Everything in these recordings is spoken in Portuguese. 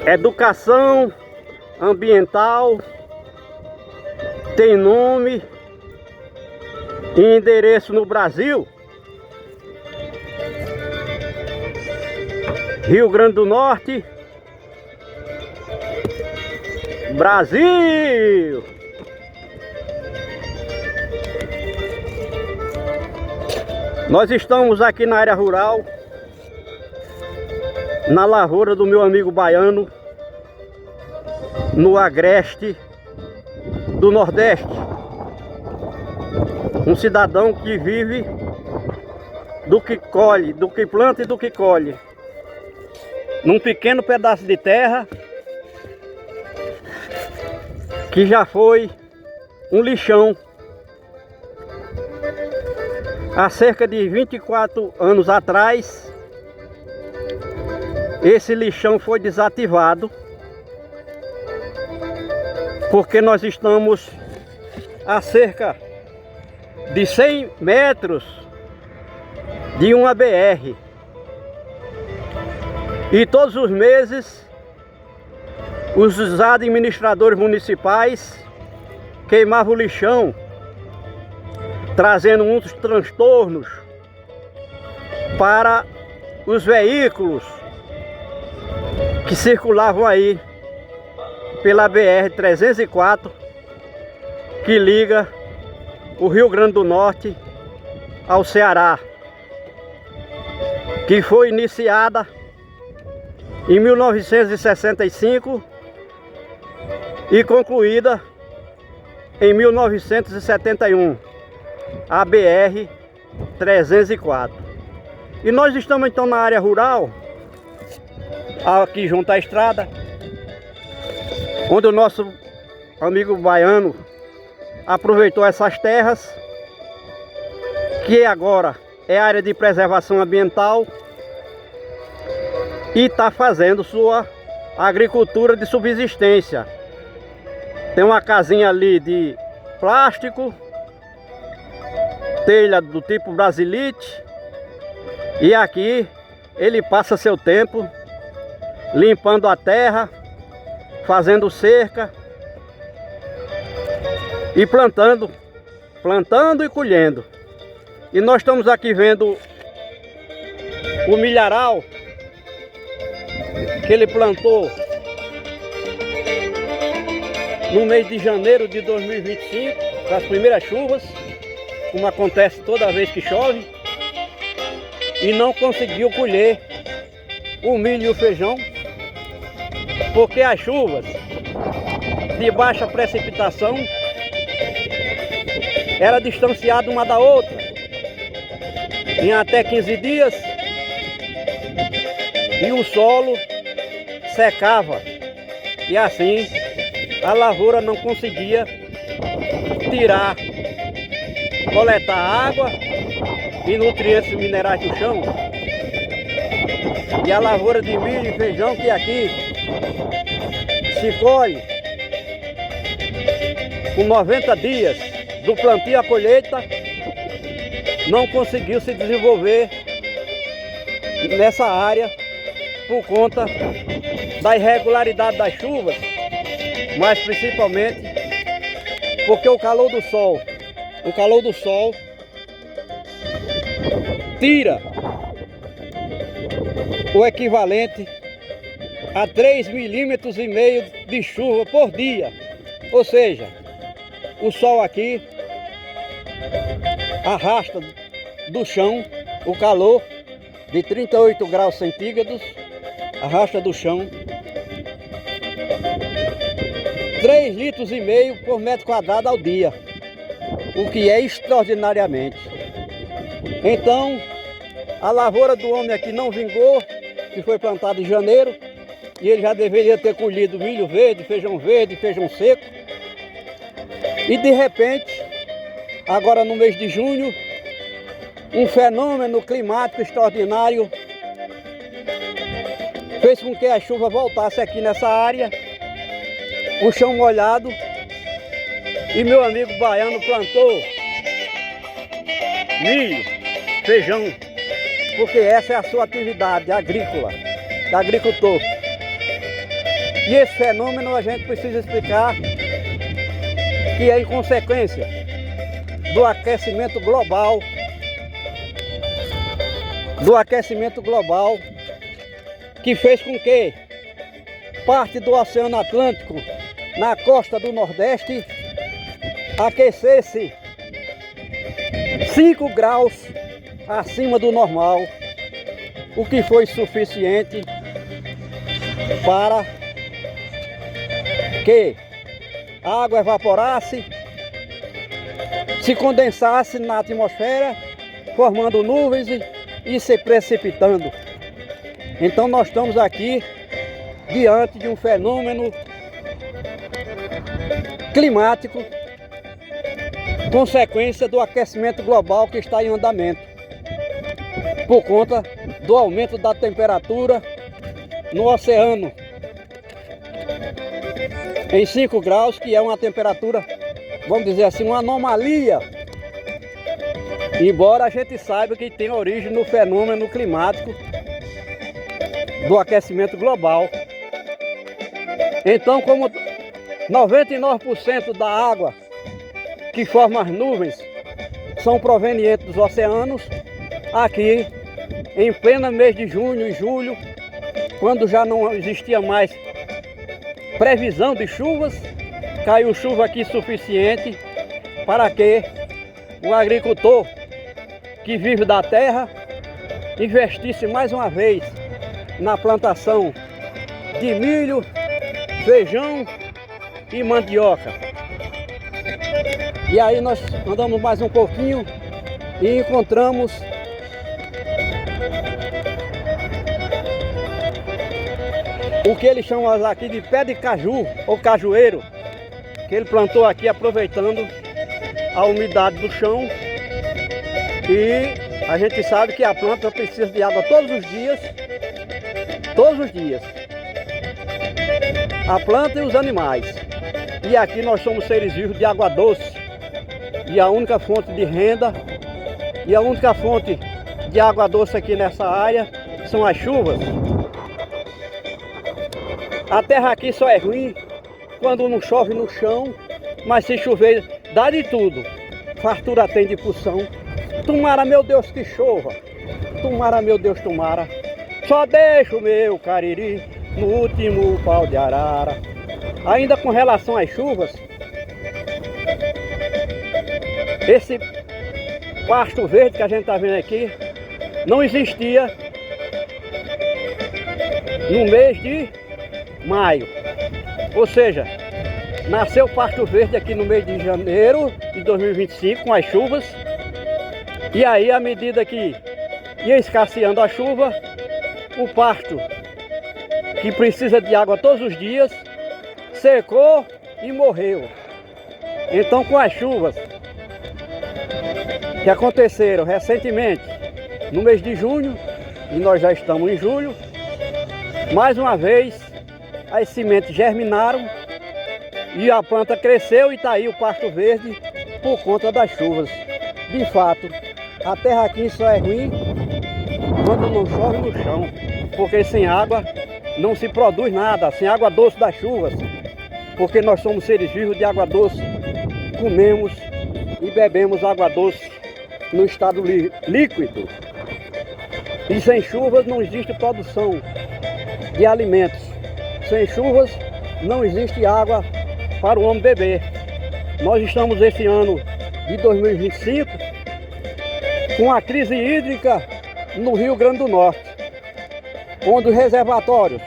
Educação ambiental tem nome e endereço no Brasil. Rio Grande do Norte, Brasil! Nós estamos aqui na área rural, na lavoura do meu amigo baiano, no agreste do Nordeste. Um cidadão que vive do que colhe, do que planta e do que colhe. Num pequeno pedaço de terra que já foi um lixão. Há cerca de 24 anos atrás, esse lixão foi desativado, porque nós estamos a cerca de 100 metros de uma BR. E todos os meses, os administradores municipais queimavam o lixão, trazendo muitos transtornos para os veículos que circulavam aí pela BR-304, que liga o Rio Grande do Norte ao Ceará, que foi iniciada em 1965 e concluída em 1971, a BR-304. E nós estamos então na área rural, aqui junto à estrada, onde o nosso amigo baiano aproveitou essas terras, que agora é área de preservação ambiental, e está fazendo sua agricultura de subsistência. Tem uma casinha ali de plástico, telha do tipo Brasilite, e aqui ele passa seu tempo limpando a terra, fazendo cerca e plantando e colhendo. E nós estamos aqui vendo o milharal que ele plantou no mês de janeiro de 2025, com as primeiras chuvas, como acontece toda vez que chove, e não conseguiu colher o milho e o feijão, porque as chuvas de baixa precipitação era distanciada uma da outra em até 15 dias, e o solo secava, e assim a lavoura não conseguia coletar água e nutrientes minerais do chão. E a lavoura de milho e feijão, que aqui se colhe com 90 dias do plantio à colheita, não conseguiu se desenvolver nessa área por conta da irregularidade das chuvas, mas principalmente porque o calor do sol tira o equivalente a 3,5 milímetros de chuva por dia. Ou seja, o sol aqui arrasta do chão o calor de 38 graus centígrados, arrasta do chão 3,5 litros por metro quadrado ao dia, o que é extraordinariamente. Então, a lavoura do homem aqui não vingou, que foi plantada em janeiro, e ele já deveria ter colhido milho verde, feijão seco. E de repente, agora no mês de junho, um fenômeno climático extraordinário fez com que a chuva voltasse aqui nessa área, o chão molhado, e meu amigo baiano plantou milho, feijão, porque essa é a sua atividade agrícola, da agricultor. E esse fenômeno a gente precisa explicar que é em consequência do aquecimento global, que fez com que parte do Oceano Atlântico na costa do Nordeste aquecesse 5 graus acima do normal, o que foi suficiente para que a água evaporasse, se condensasse na atmosfera, formando nuvens e se precipitando. Então nós estamos aqui diante de um fenômeno climático, consequência do aquecimento global que está em andamento, por conta do aumento da temperatura no oceano em 5 graus, que é uma temperatura, vamos dizer assim, uma anomalia, embora a gente saiba que tem origem no fenômeno climático do aquecimento global. Então, como 99% da água que forma as nuvens são provenientes dos oceanos, aqui em pleno mês de junho e julho, quando já não existia mais previsão de chuvas, caiu chuva aqui suficiente para que o agricultor que vive da terra investisse mais uma vez na plantação de milho, feijão e mandioca. E aí nós andamos mais um pouquinho e encontramos o que eles chamam aqui de pé de caju ou cajueiro, que ele plantou aqui aproveitando a umidade do chão. E a gente sabe que a planta precisa de água todos os dias, a planta e os animais. E aqui nós somos seres vivos de água doce, e a única fonte de renda e a única fonte de água doce aqui nessa área são as chuvas. A terra aqui só é ruim quando não chove no chão, mas se chover dá de tudo. Fartura tem de porção. Tomara, meu Deus, que chova. Tomara, meu Deus, tomara. Só deixa o meu cariri no último pau de arara. Ainda com relação às chuvas, esse pasto verde que a gente está vendo aqui não existia no mês de maio. Ou seja, nasceu pasto verde aqui no mês de janeiro de 2025 com as chuvas. E aí, à medida que ia escasseando a chuva, o pasto, que precisa de água todos os dias, secou e morreu. Então, com as chuvas que aconteceram recentemente no mês de junho, e nós já estamos em julho, mais uma vez as sementes germinaram e a planta cresceu e está aí o pasto verde por conta das chuvas. De fato, a terra aqui só é ruim quando não chove no chão, porque sem água não se produz nada, sem água doce das chuvas, porque nós somos seres vivos de água doce, comemos e bebemos água doce no estado líquido. E sem chuvas não existe produção de alimentos. Sem chuvas não existe água para o homem beber. Nós estamos esse ano de 2025 com a crise hídrica no Rio Grande do Norte, onde os reservatórios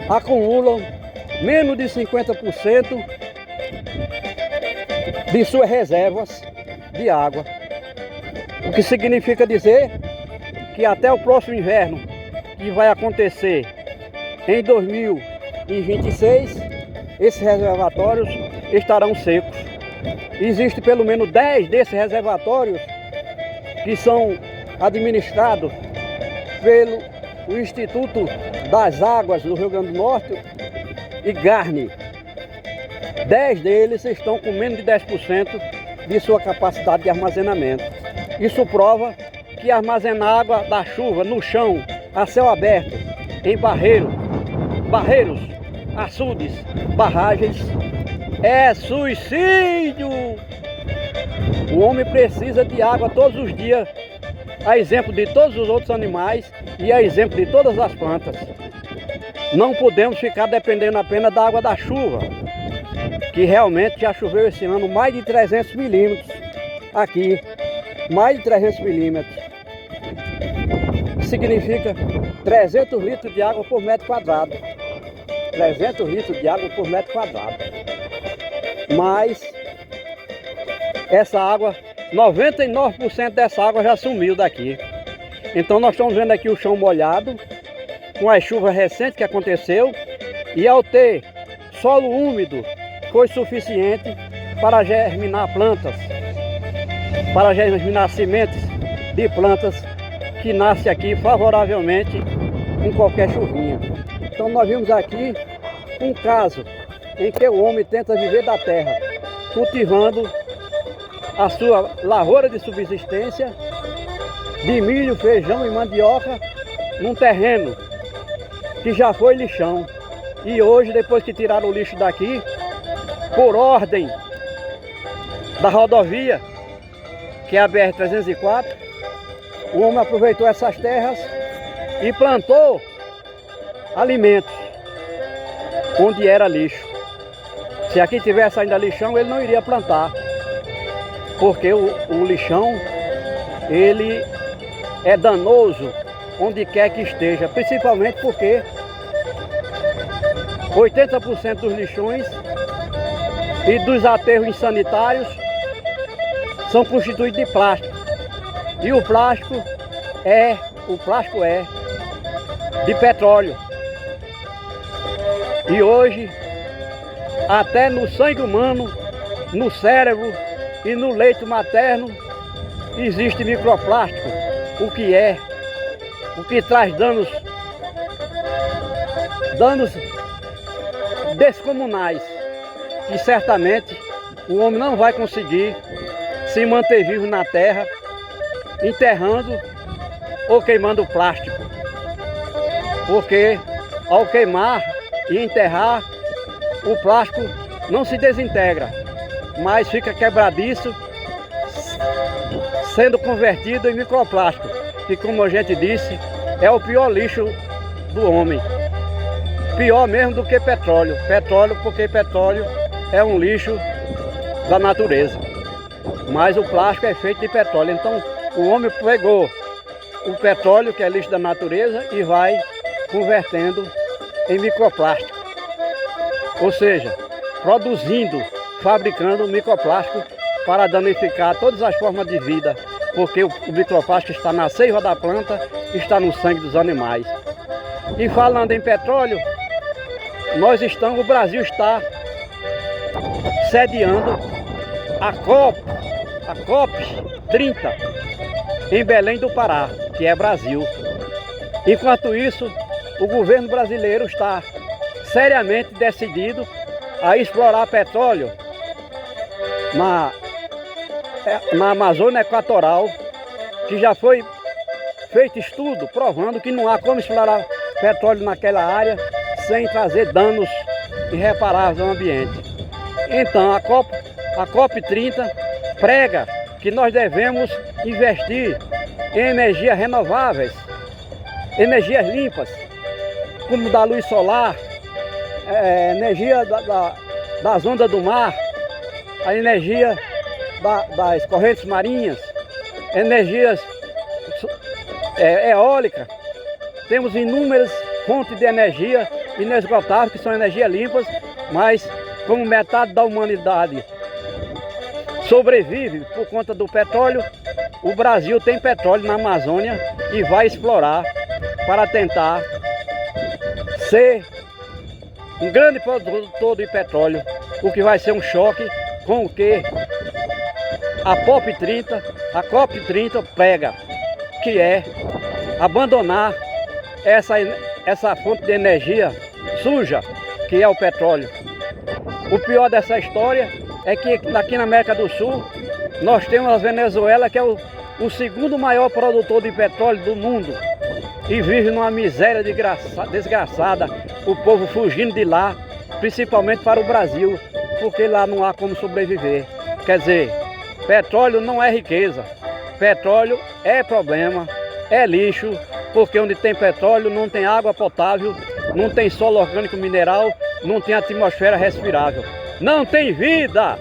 acumulam menos de 50% de suas reservas de água. O que significa dizer que até o próximo inverno, que vai acontecer em 2026, esses reservatórios estarão secos. Existe pelo menos 10 desses reservatórios que são administrados pelo Instituto das Águas do Rio Grande do Norte e Garni. 10 deles estão com menos de 10% de sua capacidade de armazenamento. Isso prova que armazenar água da chuva no chão, a céu aberto, em barreiros, açudes, barragens, é suicídio. O homem precisa de água todos os dias, a exemplo de todos os outros animais e a exemplo de todas as plantas. Não podemos ficar dependendo apenas da água da chuva, que realmente já choveu esse ano mais de 300 milímetros aqui, mais de 300 milímetros. Significa 300 litros de água por metro quadrado. 300 litros de água por metro quadrado. Mas essa água, 99% dessa água já sumiu daqui. Então nós estamos vendo aqui o chão molhado, com as chuvas recentes que aconteceu, e ao ter solo úmido, foi suficiente para germinar plantas, para germinar sementes de plantas que nascem aqui favoravelmente com qualquer chuvinha. Então nós vimos aqui um caso em que o homem tenta viver da terra, cultivando a sua lavoura de subsistência de milho, feijão e mandioca num terreno que já foi lixão. E hoje, depois que tiraram o lixo daqui, por ordem da rodovia, que é a BR-304, o homem aproveitou essas terras e plantou alimentos onde era lixo. Se aqui tivesse ainda lixão, ele não iria plantar, porque o lixão, ele é danoso onde quer que esteja, principalmente porque 80% dos lixões e dos aterros insanitários são constituídos de plástico. E o plástico é de petróleo. E hoje, até no sangue humano, no cérebro e no leito materno, existe microplástico, o que traz danos descomunais, que certamente o homem não vai conseguir se manter vivo na terra, enterrando ou queimando plástico. Porque ao queimar e enterrar, o plástico não se desintegra, mas fica quebradiço, sendo convertido em microplástico, que, como a gente disse, é o pior lixo do homem. Pior mesmo do que petróleo. Porque petróleo é um lixo da natureza. Mas o plástico é feito de petróleo. Então o homem pegou o petróleo, que é lixo da natureza, e vai convertendo em microplástico. Ou seja, fabricando microplástico para danificar todas as formas de vida. Porque o microplástico está na seiva da planta, está no sangue dos animais. E falando em petróleo, o Brasil está sediando a COP30 em Belém do Pará, que é Brasil. Enquanto isso, o governo brasileiro está seriamente decidido a explorar petróleo na Amazônia Equatorial, que já foi feito estudo provando que não há como explorar petróleo naquela área sem trazer danos irreparáveis ao ambiente. Então a COP30 prega que nós devemos investir em energias renováveis, energias limpas, como da luz solar, energia das ondas do mar, a energia das correntes marinhas, energias eólicas. Temos inúmeras fontes de energia inesgotáveis, que são energias limpas, mas como metade da humanidade sobrevive por conta do petróleo, o Brasil tem petróleo na Amazônia e vai explorar para tentar ser um grande produtor de petróleo, o que vai ser um choque com o que a COP30 prega, que é abandonar essa fonte de energia suja, que é o petróleo. O pior dessa história é que aqui na América do Sul nós temos a Venezuela, que é o segundo maior produtor de petróleo do mundo, e vive numa miséria desgraçada, o povo fugindo de lá, principalmente para o Brasil, porque lá não há como sobreviver. Quer dizer, petróleo não é riqueza, petróleo é problema, é lixo, porque onde tem petróleo não tem água potável, não tem solo orgânico mineral, não tem atmosfera respirável, não tem vida!